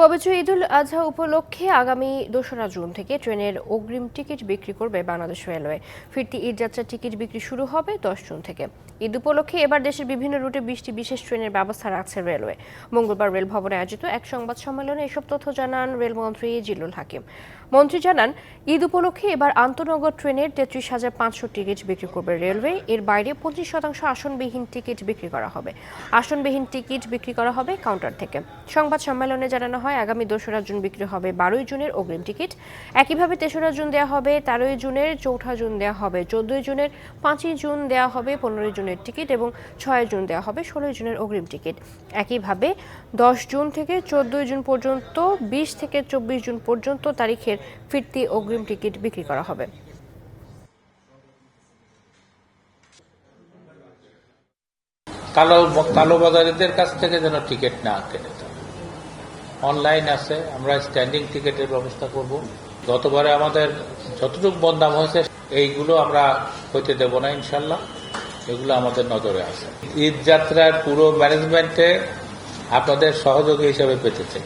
পবিত্র ঈদুল আজহা উপলক্ষে আগামী ২রা জুন থেকে ট্রেনের অগ্রিম টিকিট বিক্রি করবে বাংলাদেশ রেলওয়ে। ফিরতি ঈদ যাত্রার টিকিট বিক্রি শুরু হবে ১০ জুন থেকে। ঈদ উপলক্ষে এবার দেশের বিভিন্ন রুটে ২০টি বিশেষ ট্রেনের ব্যবস্থা রাখছে রেলওয়ে। মঙ্গলবার রেল ভবনে আয়োজিত এক সংবাদ সম্মেলনে এসব তথ্য জানান রেলমন্ত্রী জিল্লুল হাকিম। মন্ত্রী জানান, ঈদ উপলক্ষে এবার আন্তনগর ট্রেনের ৩৩,৫০০ টিকিট বিক্রি করবে রেলওয়ে। এর বাইরে ২৫% আসনবিহীন টিকিট বিক্রি করা হবে। আসনবিহীন টিকিট বিক্রি করা হবে কাউন্টার থেকে। সংবাদ সম্মেলনে জানানো হয়, আগামী ২রা জুন বিক্রি হবে ১২ই জুনের অগ্রিম টিকিট। একইভাবে ৩রা জুন দেওয়া হবে, ১৩ই জুনের, ৪ঠা জুন দেওয়া হবে, ১৪ই জুনের, ৫ই জুন দেওয়া হবে ১৫ই জুনের টিকিট এবং ৬ই জুন দেওয়া হবে ১৬ই জুনের অগ্রিম টিকিট। একইভাবে ১০ জুন থেকে ১৪ই জুন পর্যন্ত, ২০ থেকে ২৪ জুন পর্যন্ত তারিখের ফিরতি অগ্রিম টিকিট বিক্রি করা হবে। কালোবাজারিদের কাছ থেকে যেন টিকিট না কেনে। অনলাইন আছে, আমরা স্ট্যান্ডিং টিকিটের ব্যবস্থা করব। গতবারে আমাদের যতটুকু বদনাম হয়েছে এইগুলো আমরা হইতে দেব না ইনশাল্লাহ, এগুলো আমাদের নজরে আছে। ঈদ যাত্রার পুরো ম্যানেজমেন্টে আপনাদের সহযোগী হিসেবে পেতে চাই।